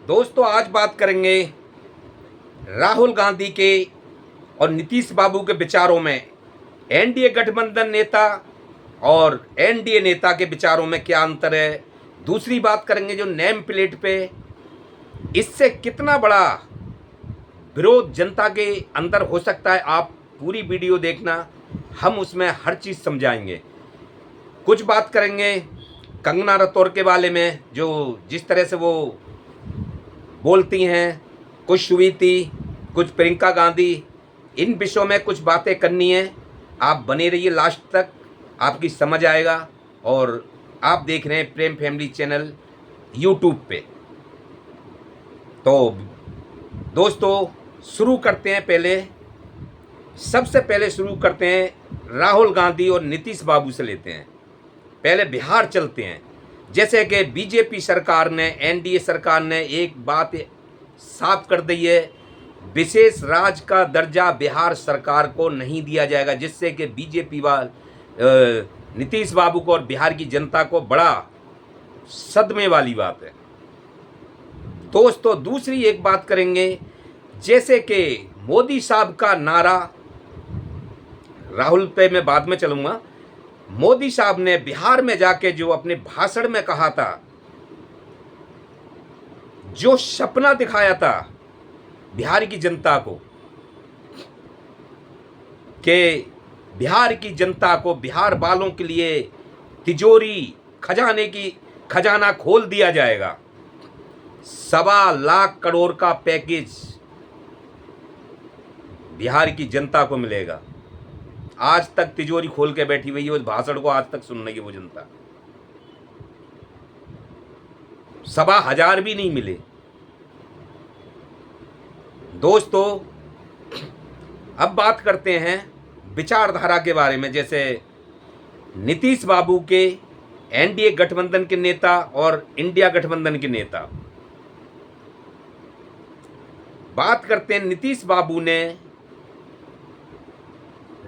दोस्तों आज बात करेंगे राहुल गांधी के और नीतीश बाबू के विचारों में एनडीए गठबंधन नेता और एनडीए नेता के विचारों में क्या अंतर है। दूसरी बात करेंगे जो नेम प्लेट पे इससे कितना बड़ा विरोध जनता के अंदर हो सकता है। आप पूरी वीडियो देखना, हम उसमें हर चीज़ समझाएंगे। कुछ बात करेंगे कंगना रतौर के बारे में, जो जिस तरह से वो बोलती हैं, कुछ श्वेती, कुछ प्रियंका गांधी, इन विषयों में कुछ बातें करनी है। आप बने रहिए लास्ट तक, आपकी समझ आएगा। और आप देख रहे हैं प्रेम फैमिली चैनल यूट्यूब पे। तो दोस्तों शुरू करते हैं। सबसे पहले शुरू करते हैं राहुल गांधी और नीतीश बाबू से लेते हैं। पहले बिहार चलते हैं। जैसे कि बीजेपी सरकार ने, एनडीए सरकार ने एक बात साफ कर दी है, विशेष राज्य का दर्जा बिहार सरकार को नहीं दिया जाएगा, जिससे कि बीजेपी नीतीश बाबू को और बिहार की जनता को बड़ा सदमे वाली बात है। दोस्तों दूसरी एक बात करेंगे, जैसे कि मोदी साहब का नारा, राहुल पे मैं बाद में चलूंगा। मोदी साहब ने बिहार में जाके जो अपने भाषण में कहा था, जो सपना दिखाया था बिहार की जनता को, कि बिहार की जनता को, बिहार वालों के लिए तिजोरी खजाना खोल दिया जाएगा। 1.25 लाख करोड़ का पैकेज बिहार की जनता को मिलेगा। आज तक तिजोरी खोल के बैठी हुई है, उस भाषण को आज तक सुन रही है वो जनता। 1,000 भी नहीं मिले। दोस्तों अब बात करते हैं विचारधारा के बारे में। जैसे नीतीश बाबू के एनडीए गठबंधन के नेता और इंडिया गठबंधन के नेता, बात करते हैं। नीतीश बाबू ने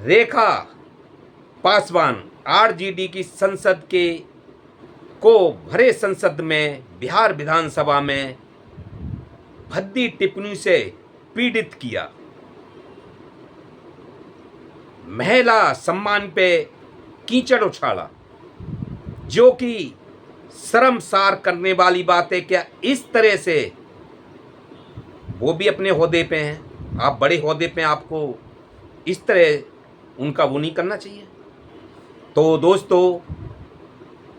रेखा पासवान आरजेडी की संसद को भरे संसद में बिहार विधानसभा में भद्दी टिप्पणी से पीड़ित किया। महिला सम्मान पे कीचड़ उछाला, जो कि शर्मसार करने वाली बात है। क्या इस तरह से, वो भी अपने ओहदे पे हैं, आप बड़े ओहदे पे, आपको इस तरह उनका वो नहीं करना चाहिए। तो दोस्तों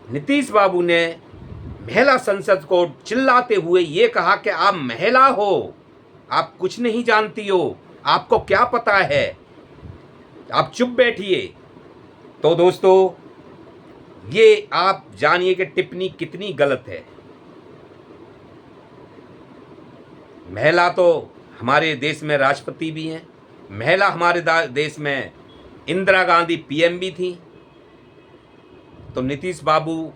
नीतीश बाबू ने महिला संसद को चिल्लाते हुए ये कहा कि आप महिला हो, आप कुछ नहीं जानती हो, आपको क्या पता है, आप चुप बैठिए। तो दोस्तों ये आप जानिए कि टिप्पणी कितनी गलत है। महिला तो हमारे देश में राष्ट्रपति भी हैं, महिला हमारे देश में इंदिरा गांधी पीएम भी थी। तो नीतीश बाबू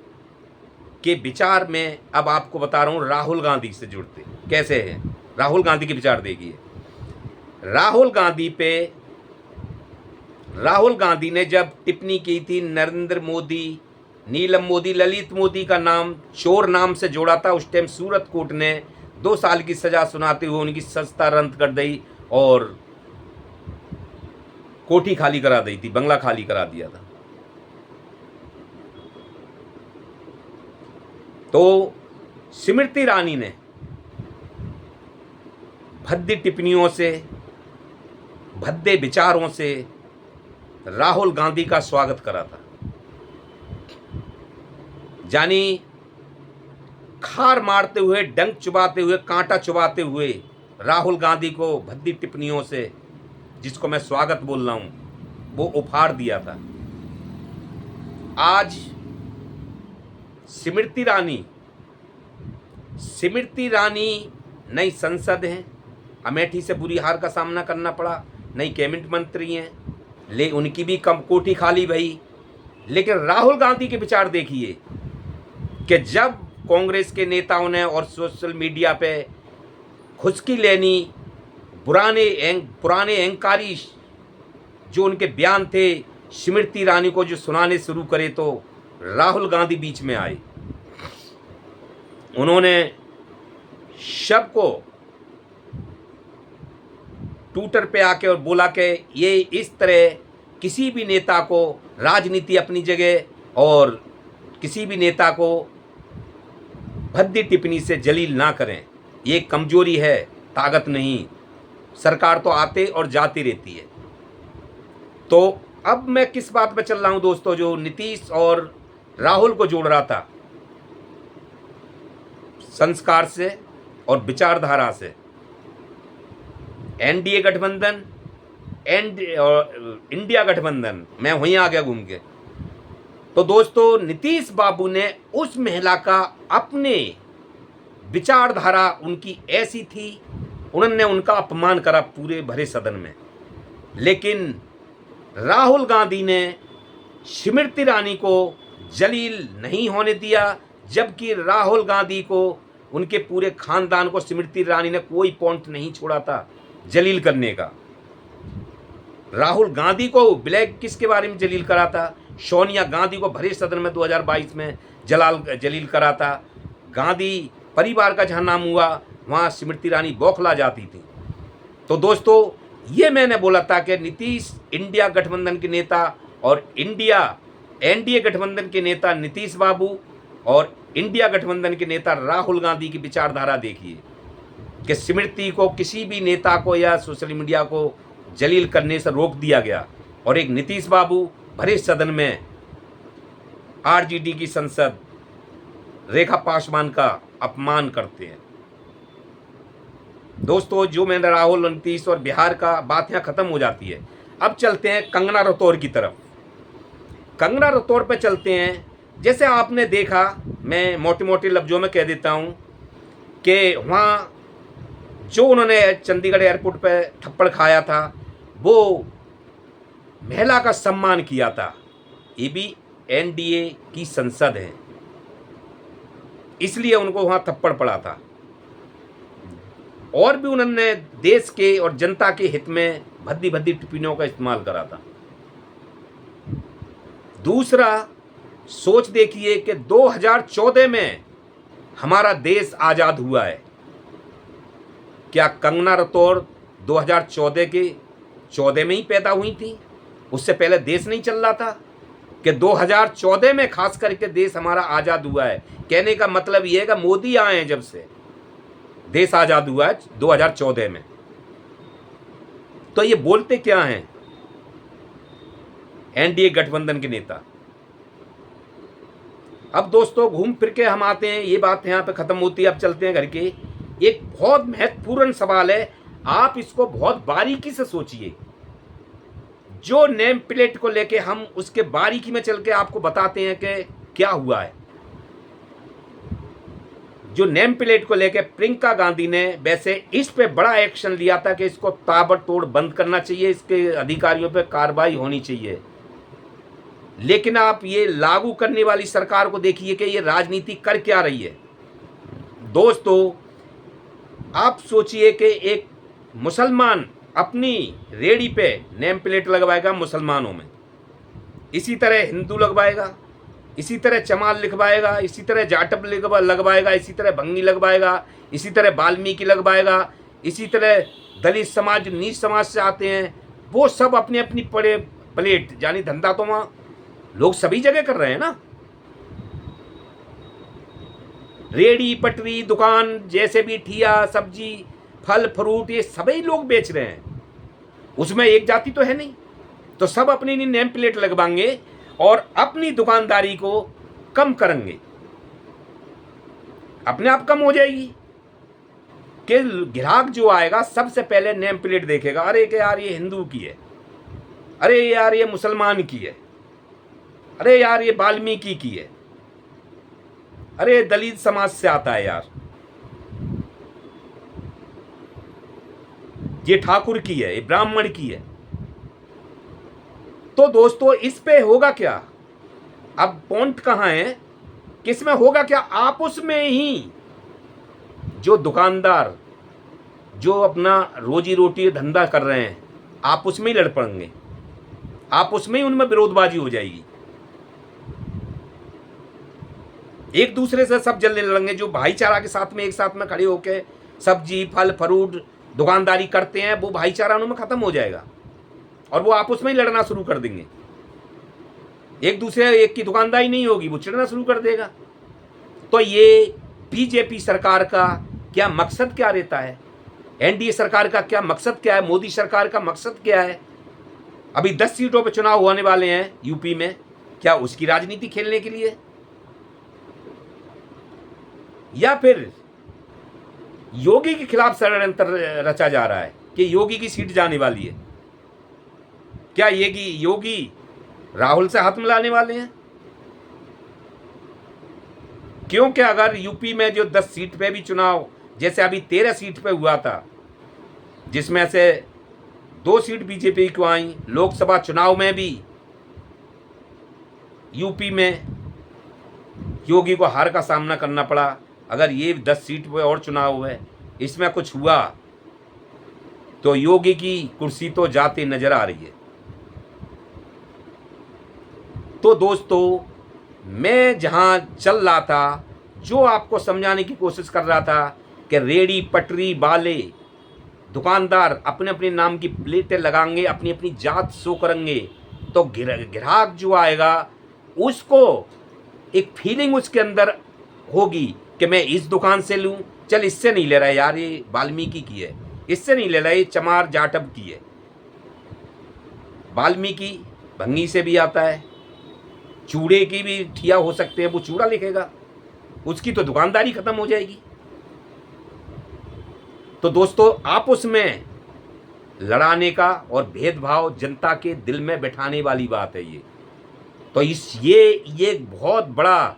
के विचार में अब आपको बता रहा हूँ राहुल गांधी से जुड़ते कैसे हैं। राहुल गांधी के विचार देखिए। राहुल गांधी ने जब टिप्पणी की थी, नरेंद्र मोदी, नीलम मोदी, ललित मोदी का नाम चोर नाम से जोड़ा था। उस टाइम सूरत कोर्ट ने 2 साल की सजा सुनाते हुए उनकी सजा रद्द कर दी और कोठी खाली करा दी थी, बंगला खाली करा दिया था। तो स्मृति ईरानी ने भद्दी टिप्पणियों से, भद्दे विचारों से राहुल गांधी का स्वागत करा था। जानी खार मारते हुए, डंक चुबाते हुए, कांटा चुबाते हुए राहुल गांधी को भद्दी टिप्पणियों से, जिसको मैं स्वागत बोल रहा हूं, वो उपहार दिया था। आज स्मृति ईरानी नई संसद हैं, अमेठी से बुरी हार का सामना करना पड़ा, नई कैबिनेट मंत्री हैं, ले उनकी भी कम कोठी खाली भई। लेकिन राहुल गांधी के विचार देखिए कि जब कांग्रेस के नेताओं ने और सोशल मीडिया पे खुशकी लेनी, पुराने अहंकारी जो उनके बयान थे स्मृति ईरानी को जो सुनाने शुरू करे, तो राहुल गांधी बीच में आए। उन्होंने शव को ट्विटर पे आके और बोला कि ये इस तरह किसी भी नेता को, राजनीति अपनी जगह और किसी भी नेता को भद्दी टिप्पणी से जलील ना करें, ये कमजोरी है, ताकत नहीं। सरकार तो आते और जाती रहती है। तो अब मैं किस बात पे चल रहा हूं दोस्तों, जो नीतीश और राहुल को जोड़ रहा था संस्कार से और विचारधारा से, एनडीए गठबंधन और इंडिया गठबंधन, मैं वहीं आ गया घूम के। तो दोस्तों नीतीश बाबू ने उस महिला का, अपने विचारधारा उनकी ऐसी थी, उन्होंने उनका अपमान करा पूरे भरे सदन में। लेकिन राहुल गांधी ने स्मृति ईरानी को जलील नहीं होने दिया, जबकि राहुल गांधी को, उनके पूरे खानदान को स्मृति ईरानी ने कोई पॉइंट नहीं छोड़ा था जलील करने का। राहुल गांधी को ब्लैक किसके बारे में जलील करा था? सोनिया गांधी को भरे सदन में 2022 में जलील करा था। गांधी परिवार का जहाँ नाम हुआ वहाँ स्मृति ईरानी बौखला जाती थी। तो दोस्तों ये मैंने बोला था कि नीतीश इंडिया गठबंधन के नेता और एनडीए गठबंधन के नेता नीतीश बाबू और इंडिया गठबंधन के नेता राहुल गांधी की विचारधारा देखिए कि स्मृति को, किसी भी नेता को या सोशल मीडिया को जलील करने से रोक दिया गया, और एक नीतीश बाबू भरे सदन में आरजेडी की सांसद रेखा पासवान का अपमान करते हैं। दोस्तों जो मैंने राहुल, नीतीश और बिहार का बात यहाँ खत्म हो जाती है। अब चलते हैं कंगना रतौर की तरफ। कंगना रतौर पे चलते हैं। जैसे आपने देखा, मैं मोटे मोटे लफ्जों में कह देता हूँ कि वहाँ जो उन्होंने चंडीगढ़ एयरपोर्ट पे थप्पड़ खाया था, वो महिला का सम्मान किया था। ये भी एनडीए की संसद है, इसलिए उनको वहाँ थप्पड़ पड़ा था। और भी उन्होंने देश के और जनता के हित में भद्दी भद्दी टिप्पणियों का इस्तेमाल करा था। दूसरा, सोच देखिए कि 2014 में हमारा देश आज़ाद हुआ है। क्या कंगना रतौर 2014 में ही पैदा हुई थी? उससे पहले देश नहीं चल रहा था? कि 2014 में खास करके देश हमारा आज़ाद हुआ है। कहने का मतलब ये है कि मोदी आए हैं, जब से देश आज़ाद हुआ है 2014 में। तो ये बोलते क्या हैं एनडीए गठबंधन के नेता? अब दोस्तों घूम फिर के हम आते हैं, ये बात यहाँ पे खत्म होती है। अब चलते हैं घर के। एक बहुत महत्वपूर्ण सवाल है, आप इसको बहुत बारीकी से सोचिए। जो नेम प्लेट को लेके हम उसके बारीकी में चल के आपको बताते हैं कि क्या हुआ है। जो नेम प्लेट को लेके प्रियंका गांधी ने वैसे इस पे बड़ा एक्शन लिया था कि इसको ताबड़तोड़ बंद करना चाहिए, इसके अधिकारियों पे कार्रवाई होनी चाहिए। लेकिन आप ये लागू करने वाली सरकार को देखिए कि ये राजनीति कर क्या रही है। दोस्तों आप सोचिए कि एक मुसलमान अपनी रेडी पे नेम प्लेट लगवाएगा मुसलमानों में, इसी तरह हिंदू लगवाएगा, इसी तरह चमार लिखवाएगा, इसी तरह जाटव लगवाएगा, इसी तरह भंगी लगवाएगा, इसी तरह वाल्मीकि लगवाएगा, इसी तरह दलित समाज, नीच समाज से आते हैं, वो सब अपनी अपनी पड़े प्लेट, यानी धंधा तो वहाँ लोग सभी जगह कर रहे हैं ना। रेडी पटरी दुकान, जैसे भी ठिया सब्जी फल फ्रूट, ये सभी लोग बेच रहे हैं। उसमें एक जाति तो है नहीं, तो सब अपनी नेम प्लेट लगवाएंगे और अपनी दुकानदारी को कम करेंगे, अपने आप कम हो जाएगी। कि ग्राहक जो आएगा सबसे पहले नेम प्लेट देखेगा, अरे कि यार ये हिंदू की है, अरे यार ये मुसलमान की है, अरे यार ये वाल्मीकि की है, अरे दलित समाज से आता है यार, ये ठाकुर की है, ये ब्राह्मण की है। तो दोस्तों इस पे होगा क्या? अब पॉइंट कहां है, किसमें होगा क्या? आपस में ही जो दुकानदार जो अपना रोजी रोटी धंधा कर रहे हैं, आपस में ही लड़ पड़ेंगे, आपस में ही उनमें विरोधबाजी हो जाएगी। एक दूसरे से सब जलने लगेंगे। जो भाईचारा के साथ में एक साथ में खड़े होकर सब्जी फल फ्रूट दुकानदारी करते हैं, वो भाईचारा उनमें खत्म हो जाएगा और वो आपस में ही लड़ना शुरू कर देंगे। एक दूसरे एक की दुकानदारी नहीं होगी, वो चिढ़ना शुरू कर देगा। तो ये बीजेपी सरकार का क्या मकसद क्या रहता है, एनडीए सरकार का क्या मकसद क्या है, मोदी सरकार का मकसद क्या है? अभी 10 सीटों पर चुनाव होने वाले हैं यूपी में, क्या उसकी राजनीति खेलने के लिए, या फिर योगी के खिलाफ षड्यंत्र रचा जा रहा है कि योगी की सीट जाने वाली है? क्या योगी राहुल से हाथ मिलाने वाले हैं? क्योंकि अगर यूपी में जो 10 सीट पे भी चुनाव, जैसे अभी 13 सीट पे हुआ था, जिसमें से 2 सीट बीजेपी को आई, लोकसभा चुनाव में भी यूपी में योगी को हार का सामना करना पड़ा। अगर ये 10 सीट पे और चुनाव हुए, इसमें कुछ हुआ तो योगी की कुर्सी तो जाती नजर आ रही है। तो दोस्तों, मैं जहां चल रहा था, जो आपको समझाने की कोशिश कर रहा था कि रेडी पटरी वाले दुकानदार अपने अपने नाम की प्लेटें लगाएंगे, अपनी अपनी जात शो करेंगे, तो ग्राहक जो आएगा उसको एक फीलिंग उसके अंदर होगी कि मैं इस दुकान से लूं, चल इससे नहीं ले रहा है यार, ये वाल्मीकि की है, इससे नहीं ले रहा है, ये चमार जाटव की है। वाल्मीकि भंगी से भी आता है, चूड़े की भी ठिया हो सकते हैं, वो चूड़ा लिखेगा, उसकी तो दुकानदारी खत्म हो जाएगी। तो दोस्तों, आपस में लड़ाने का और भेदभाव जनता के दिल में बैठाने वाली बात है ये। तो ये बहुत बड़ा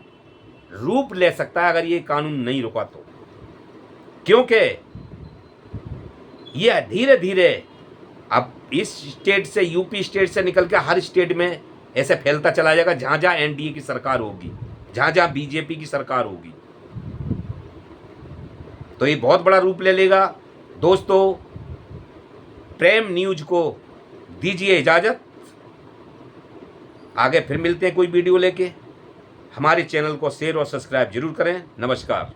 रूप ले सकता है अगर ये कानून नहीं रुका तो, क्योंकि ये धीरे धीरे अब इस स्टेट से, यूपी स्टेट से निकल के हर स्टेट में ऐसे फैलता चला जाएगा, जहां जहां एनडीए की सरकार होगी, जहां जहां बीजेपी की सरकार होगी, तो ये बहुत बड़ा रूप ले लेगा। दोस्तों, प्रेम न्यूज को दीजिए इजाजत, आगे फिर मिलते हैं कोई वीडियो लेके। हमारे चैनल को शेयर और सब्सक्राइब जरूर करें। नमस्कार।